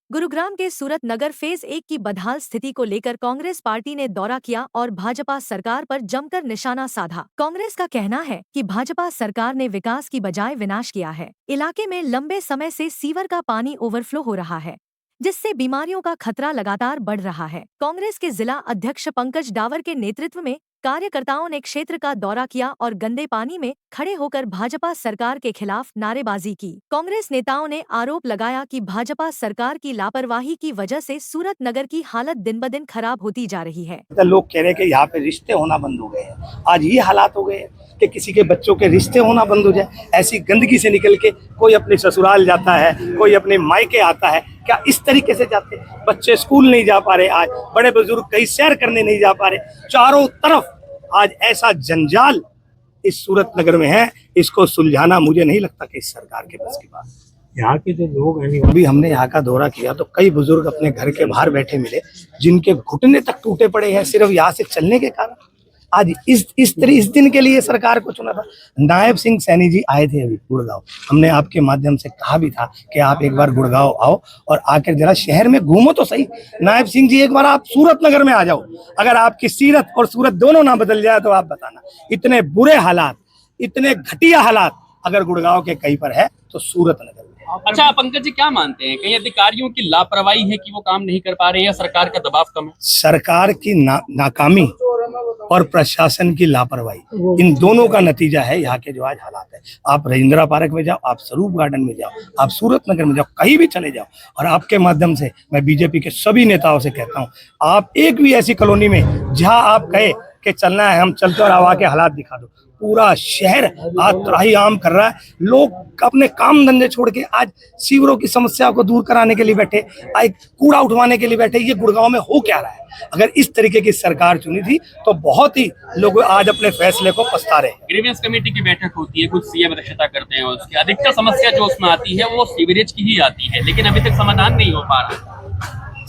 गुरुग्राम के सूरत नगर फेज 1 की बदहाल स्थिति को लेकर कांग्रेस पार्टी ने दौरा किया और भाजपा सरकार पर जमकर निशाना साधा। कांग्रेस का कहना है कि भाजपा सरकार ने विकास की बजाय विनाश किया है। इलाके में लंबे समय से सीवर का पानी ओवरफ्लो हो रहा है, जिससे बीमारियों का खतरा लगातार बढ़ रहा है। कांग्रेस के जिला अध्यक्ष पंकज डावर के नेतृत्व में कार्यकर्ताओं ने क्षेत्र का दौरा किया और गंदे पानी में खड़े होकर भाजपा सरकार के खिलाफ नारेबाजी की। कांग्रेस नेताओं ने आरोप लगाया कि भाजपा सरकार की लापरवाही की वजह से सूरत नगर की हालत दिन ब दिन खराब होती जा रही है। लोग कह रहे हैं कि यहाँ पे रिश्ते होना बंद हो गए हैं। आज ये हालात हो गए हैं कि किसी के बच्चों के रिश्ते होना बंद हो जाए। ऐसी गंदगी से निकल के कोई अपने ससुराल जाता है, कोई अपने मायके आता है। क्या इस तरीके से जाते हैं? बच्चे स्कूल नहीं जा पा रहे, आज बड़े बुजुर्ग कहीं सैर करने नहीं जा पा रहे। चारों तरफ आज ऐसा जंजाल इस सूरत नगर में है, इसको सुलझाना मुझे नहीं लगता कि इस सरकार के बस की बात। यहाँ के जो लोग हैं, अभी हमने यहाँ का दौरा किया तो कई बुजुर्ग अपने घर के बाहर बैठे मिले, जिनके घुटने तक टूटे पड़े हैं सिर्फ यहाँ से चलने के कारण। आज इस दिन के लिए सरकार को चुना था। नायब सिंह सैनी जी आए थे अभी गुड़गांव। हमने आपके माध्यम से कहा भी था कि आप एक बार गुड़गांव आओ और आकर जरा शहर में घूमो तो सही। नायब सिंह जी, एक बार आप सूरत नगर में आ जाओ। अगर आपकी सीरत और सूरत दोनों ना बदल जाए तो आप बताना। इतने बुरे हालात, इतने घटिया हालात अगर गुड़गांव के कहीं पर है तो सूरत नगर में। अच्छा, पंकज जी क्या मानते हैं, कहीं अधिकारियों की लापरवाही है कि वो काम नहीं कर पा रहे हैं या सरकार का दबाव कम है? सरकार की नाकामी और प्रशासन की लापरवाही, इन दोनों का नतीजा है यहाँ के जो आज हालात है। आप रजिंद्रा पार्क में जाओ, आप स्वरूप गार्डन में जाओ, आप सूरत नगर में जाओ, कहीं भी चले जाओ। और आपके माध्यम से मैं बीजेपी के सभी नेताओं से कहता हूँ, आप एक भी ऐसी कॉलोनी में जहाँ आप कहे कि चलना है, हम चलते और आवा के हालात दिखा दो। पूरा शहर आज त्राही आम कर रहा है। लोग अपने काम धंधे छोड़ के आज सीवरों की समस्या को दूर कराने के लिए बैठे, आज कूड़ा उठवाने के लिए बैठे। ये गुड़गांव में हो क्या रहा है? अगर इस तरीके की सरकार चुनी थी तो बहुत ही लोग आज अपने फैसले को पछता रहे हैं। ग्रीवेंस कमेटी की बैठक होती है, कुछ सीएम अध्यक्षता करते हैं, उसकी अधिकतर समस्या जो उसमें आती है वो सीवरेज की ही आती है, लेकिन अभी तक समाधान नहीं हो पा रहा।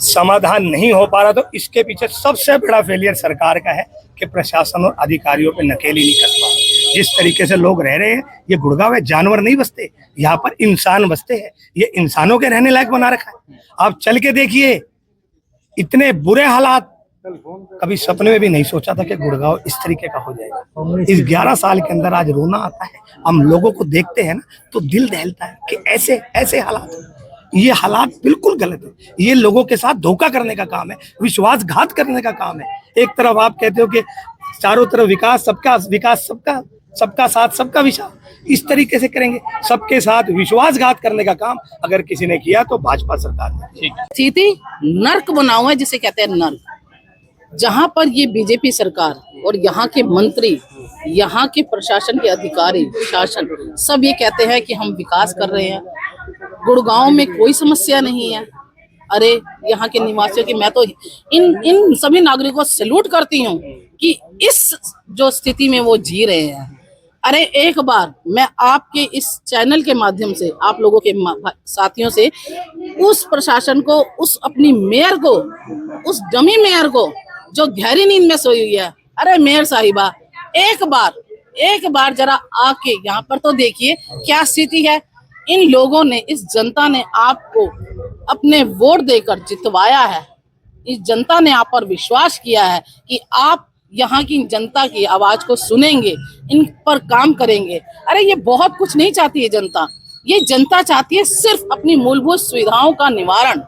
समाधान नहीं हो पा रहा तो इसके पीछे सबसे बड़ा फेलियर सरकार का है कि प्रशासन और अधिकारियों पे नकेल ही नहीं कस पा रहे। जिस तरीके से लोग रह रहे हैं, ये गुड़गांव में जानवर नहीं बसते, यहाँ पर इंसान बसते हैं। ये इंसानों के रहने लायक बना रखा है। आप चल के देखिए, इतने बुरे हालात कभी सपने में भी नहीं सोचा था कि गुड़गांव इस तरीके का हो जाएगा। इस 11 साल के अंदर आज रोना आता है। हम लोगों को देखते हैं ना तो दिल दहलता है कि ऐसे हालात, ये हालात बिल्कुल गलत है। ये लोगों के साथ धोखा करने का काम है, विश्वासघात करने का काम है। एक तरफ आप कहते हो कि चारों तरफ विकास, सबका साथ सबका विकास, इस तरीके से करेंगे। सबके साथ विश्वासघात करने का काम अगर किसी ने किया तो भाजपा सरकार ने। स्थिति नर्क बना हुआ है, जिसे कहते हैं नर्क, जहाँ पर ये बीजेपी सरकार और यहाँ के मंत्री, यहाँ के प्रशासन के अधिकारी, शासन सब ये कहते हैं कि हम विकास कर रहे हैं, गुड़गांव में कोई समस्या नहीं है। अरे यहाँ के निवासियों की मैं तो इन सभी नागरिकों को सैल्यूट करती हूँ कि इस जो स्थिति में वो जी रहे हैं। अरे एक बार मैं आपके इस चैनल के माध्यम से, आप लोगों के साथियों से, उस प्रशासन को, उस अपनी मेयर को, उस डमी मेयर को जो गहरी नींद में सोई हुई है, अरे मेयर साहिबा, एक बार जरा आके यहाँ पर तो देखिए क्या स्थिति है। इन लोगों ने, इस जनता ने आपको अपने वोट देकर जितवाया है। इस जनता ने आप पर विश्वास किया है कि आप यहाँ की जनता की आवाज को सुनेंगे, इन पर काम करेंगे। अरे ये बहुत कुछ नहीं चाहती है जनता। ये जनता चाहती है सिर्फ अपनी मूलभूत सुविधाओं का निवारण।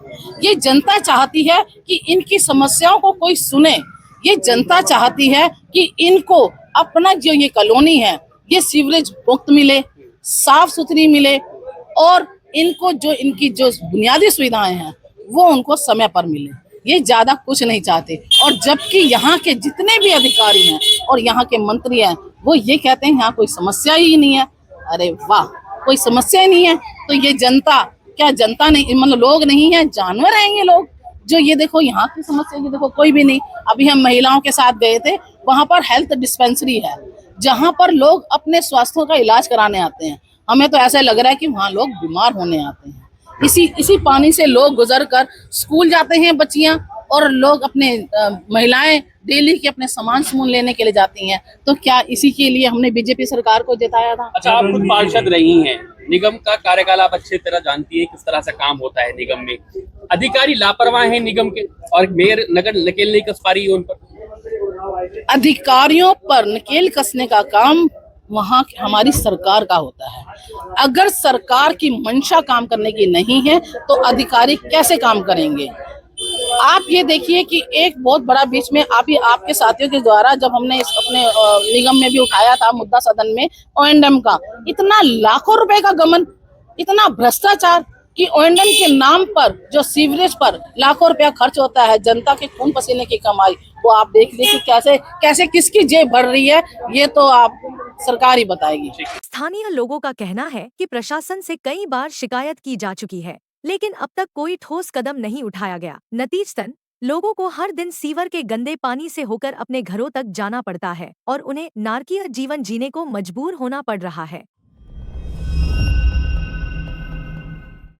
ये जनता चाहती है कि इनकी समस्याओं को कोई सुने। ये जनता चाहती है कि इनको अपना जो ये कॉलोनी है ये सीवरेज मुक्त मिले, साफ सुथरी मिले और इनको जो इनकी जो बुनियादी सुविधाएं हैं वो उनको समय पर मिले। ये ज्यादा कुछ नहीं चाहते। और जबकि यहाँ के जितने भी अधिकारी हैं और यहाँ के मंत्री हैं वो ये कहते हैं यहाँ कोई समस्या ही नहीं है। अरे वाह, कोई समस्या ही नहीं है तो ये जनता, क्या जनता नहीं, मतलब लोग नहीं है, जानवर हैं ये लोग। जो ये देखो यहाँ की समस्या, ये देखो कोई भी नहीं। अभी हम महिलाओं के साथ गए थे, वहां पर हेल्थ डिस्पेंसरी है जहाँ पर लोग अपने स्वास्थ्य का इलाज कराने आते हैं। हमें तो ऐसा लग रहा है कि वहाँ लोग बीमार होने आते हैं। इसी पानी से लोग गुजर कर स्कूल जाते हैं बच्चियां, और लोग अपने महिलाएं डेली के अपने सामान लेने के लिए जाती हैं। तो क्या इसी के लिए हमने बीजेपी सरकार को जिताया था? अच्छा, आप खुद पार्षद रही हैं, निगम का कार्यकाल आप अच्छी तरह जानती है, किस तरह से काम होता है निगम में। अधिकारी लापरवाह हैं निगम के, और मेयर नगर नकेल नहीं कस पा रही है उन पर। अधिकारियों पर नकेल कसने का काम वहाँ हमारी सरकार का होता है। अगर सरकार की मंशा काम करने की नहीं है तो अधिकारी कैसे काम करेंगे? आप ये देखिए कि एक बहुत बड़ा बीच में आप ही आपके साथियों के द्वारा जब हमने इस अपने निगम में भी उठाया था मुद्दा सदन में ओएनडम का, इतना लाखों रुपए का गमन, इतना भ्रष्टाचार कि ओएनडम के नाम पर जो सीवरेज पर लाखों रुपया खर्च होता है, जनता के खून पसीने की कमाई, वो आप देख लीजिए कैसे कैसे किसकी जेब भर रही है, ये तो आप सरकार ही बताएगी। स्थानीय लोगों का कहना है कि प्रशासन से कई बार शिकायत की जा चुकी है, लेकिन अब तक कोई ठोस कदम नहीं उठाया गया। नतीजतन लोगों को हर दिन सीवर के गंदे पानी से होकर अपने घरों तक जाना पड़ता है और उन्हें नारकीय जीवन जीने को मजबूर होना पड़ रहा है।